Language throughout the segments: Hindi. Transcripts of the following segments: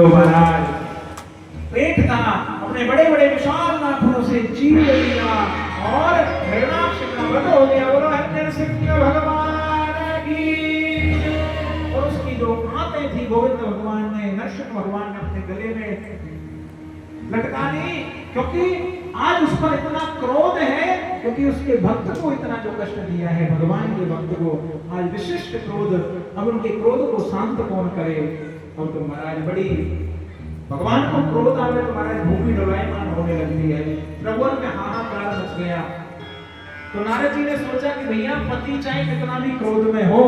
महाराज पेट था, अपने बड़े बड़े विशाल नाखूनों से चीर लिया और हिरणाक्ष का वध हो गया। बोलो नरसिंह भगवान की। और उसकी जो आंतें थी गोविंद भगवान ने, नरसिंह भगवान ने अपने गले में लटका ली, क्योंकि आज उस पर इतना क्रोध है, क्योंकि उसके भक्त को इतना जो कष्ट दिया है, भगवान के भक्त को आज विशिष्ट क्रोध। अब उनके क्रोध को शांत कौन करे। अब तो महाराज बड़ी भगवान को क्रोध आवे तो महाराज भूमि डोलायमान होने लगती है, प्रभुवर में हाहाकार मच गया। तो नारद जी ने सोचा कि भैया पति चाहे कितना भी क्रोध में हो,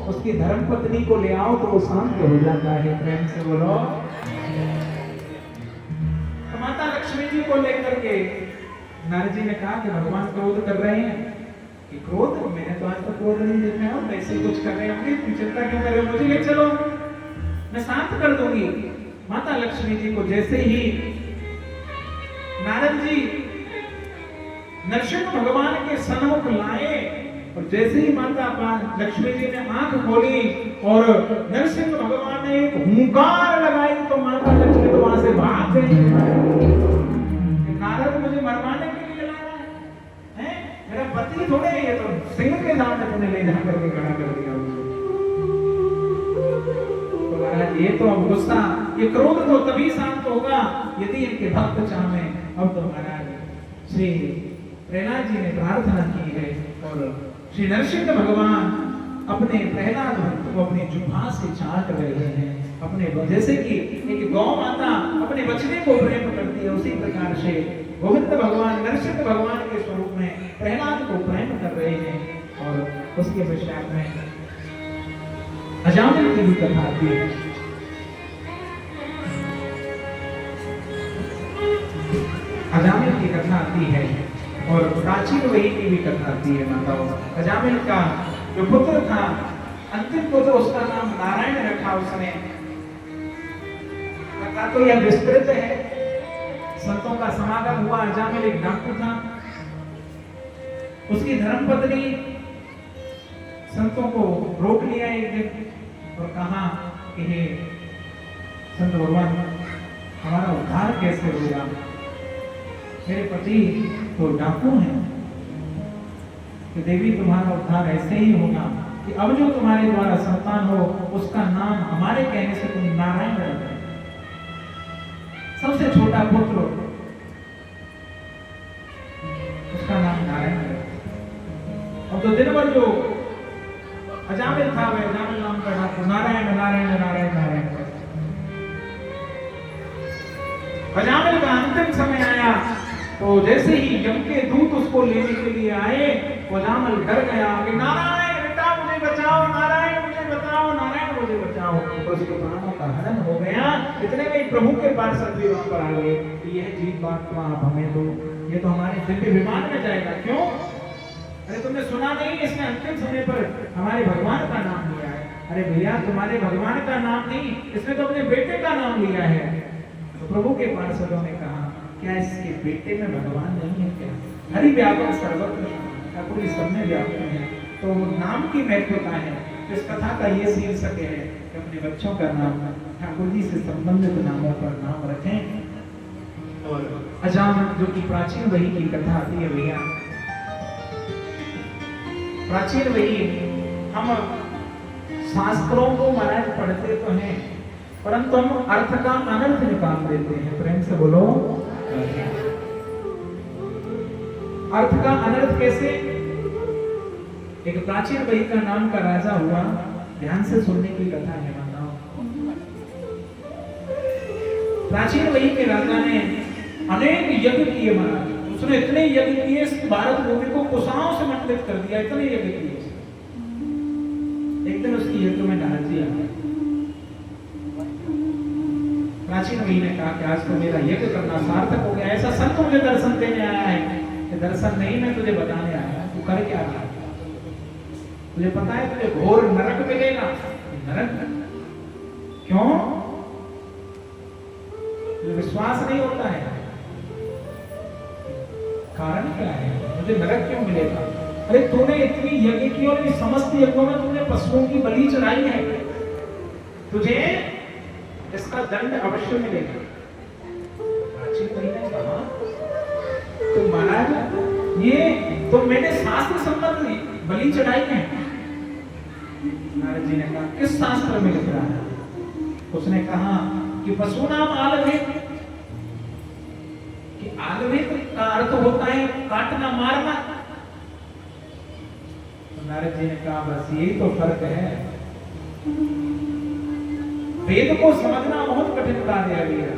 उसकी धर्म पत्नी को ले आओ तो वो शांत हो जाता है। प्रेम से बोलो। तो माता लक्ष्मी जी को लेकर के नारद जी ने कहा कि भगवान क्रोध कर रहे हैं कि क्रोध, मैंने तो आज तक क्रोध नहीं देखा है, वैसे कुछ कर रहे होंगे, चिंता क्यों कर रहे हो, मुझे ले चलो, मैं शांत कर दूंगी। माता लक्ष्मी जी को जैसे ही नारद जी नरसिंह भगवान के सन्मुख लाए, और जैसे ही माता लक्ष्मी जी ने आंख खोली और नरसिंह भगवान ने एक हुंकार लगाई, तो माता लक्ष्मी तो वहां से भाग गई। नारद मुझे मरवाने के लिए ला रहा है, मेरा पति थोड़े, ये तो सिंह के सामने तुमने ले जाकर के खड़ा कर दिया। ये तो अब गुस्सा, ये क्रोध तो तभी शांत होगा यदि इनके भक्त चाहे। अब तो महाराज श्री प्रहलाद जी ने प्रार्थना की है, और श्री नरसिंह भगवान अपने प्रहलाद भक्त को अपने जुभा से चाट रहे हैं। अपने जैसे कि एक गौ माता अपने बछड़े को प्रेम करती है, उसी प्रकार से गोविंद भगवान नरसिंह भगवान के स्वरूप में प्रहलाद को प्रेम कर रहे हैं। और उसके पश्चात में अजामिल की भी कथा आती है। अजामिल की कथा आती है और प्राचीन वही की भी कथा आती है। माताओं, अजामिल का जो पुत्र था, अंतिम पुत्र, उसका नाम नारायण रखा उसने। कथा तो यह विस्तृत है, संतों का समागम हुआ। अजामिल एक डाकू था, उसकी धर्मपत्नी संतों को रोक लिया एक दिन और कहा कि हे संत भगवान, हमारा उद्धार कैसे होगा, मेरे पति तो डाकू हैं। कि देवी तुम्हारा उद्धार ऐसे ही होगा कि अब जो तुम्हारे द्वारा संतान हो, उसका नाम हमारे कहने से तुम नारायण रख दो। सबसे छोटा पुत्र, उसका नाम नारायण रख। अब तो दिन भर जो अजामिल था, वह अजामिल नाम का डाकू नारायण नारायण नारायण नारायण। अजामिल का अंतिम समय आया, तो जैसे ही यम के दूत उसको लेने के लिए आए, अजामिल डर गया कि नारायण बेटा मुझे बचाओ, नारायण मुझे बचाओ, नारायण मुझे बचाओ। तो उसके प्राणों का हरण हो गया। इतने में प्रभु के पास सभी वहां पर आ गए कि यह जीत बात तो आप हमें दो, ये तो हमारे दिव्य विमान में जाएगा। क्यों? अरे तुमने सुना नहीं, इसने अंतिम समय पर हमारे भगवान का नाम लिया है। अरे भैया, तुम्हारे भगवान का नाम नहीं, इसने तो अपने बेटे का नाम लिया है। तो प्रभु के पार्षदों ने कहा, क्या इसके बेटे में भगवान नहीं है क्या? हरि व्यापक सर्वत्र, ठाकुर सब में व्यापक है। तो नाम की महत्वता है। इस कथा का ये शीर्षक है कि अपने बच्चों का नाम ठाकुर जी से संबंधित नामों पर नाम रखें। और अजामिल, जो कि प्राचीन वही की कथा आती है भैया, प्राचीन वही, हम शास्त्रों को महाराज पढ़ते तो हैं, परंतु हम अर्थ का अनर्थ निकाल देते हैं। प्रेम से बोलो। अर्थ का अनर्थ कैसे? एक प्राचीन वही का नाम का राजा हुआ, ध्यान से सुनने की कथा है माताओं। प्राचीन वही के राजा ने अनेक यज्ञ किए महाराज, उसने इतने यज्ञ किए, भारत भूमि को कुशाओं से मंडित कर दिया, इतने यज्ञ किए। एक दिन उसकी यज्ञ में नारद जी आ गए। प्राचीन वही ने कहा कि आज तो मेरा यज्ञ करना सार्थक हो गया, ऐसा संत मुझे दर्शन देने आया है। दर्शन नहीं, मैं तुझे बताने आया, तू कर क्या रहा? तुझे पता है तुझे घोर नरक मिलेगा। नरक क्यों? तुझे विश्वास नहीं होता है, कारण क्या है? मुझे नरक क्यों मिलेगा? अरे तूने इतनी यज्ञ की और इस समस्त यज्ञों में तुमने पशुओं की बलि चढ़ाई है, तुझे इसका दंड अवश्य मिलेगा। प्राचीन मुनि ने कहा तो महाराज ये तो मैंने शास्त्र संबंध बलि चढ़ाई है। नारद जी ने कहा किस शास्त्र में लिख रहा है? उसने कहा कि पशुनाम आलभेत, कि आलभेत का अर्थ होता है काटना मारना। तो नारद जी ने कहा बस यही तो फर्क है, वेद को समझना बहुत कठिन कार्य है।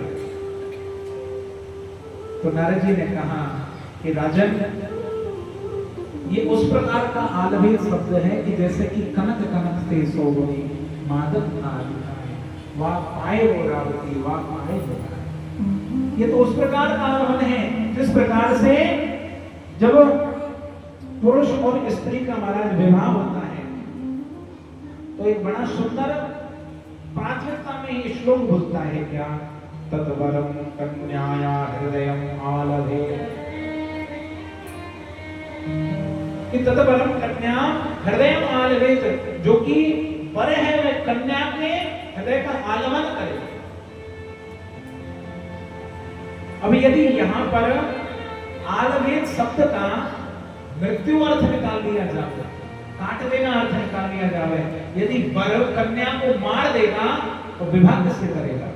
तो नारद जी ने कहा कि राजन ये उस प्रकार का आलभेत शब्द है कि जैसे कि कनक कनक से सोवनी मादक वाह पाए वो रावती वाह पाए वो। ये तो उस प्रकार का आलभन है जिस प्रकार से जब पुरुष और स्त्री का महाराज विवाह होता है तो एक बड़ा सुंदर प्राचीनता में ये श्लोक बोलता है क्या, तद्वरम कन्याया हृदयम आलभे, कि तद्वरम कन्या हृदयम आलभेत, जो कि वर है वह कन्या के हृदय का आलमन करे। अब यदि यहां पर आलभेत शब्द का मृत्यु अर्थ निकाल दिया जाए, काट देना अर्थ निकाल दिया जाए, यदि वर कन्या को मार देगा तो विवाह किससे करेगा?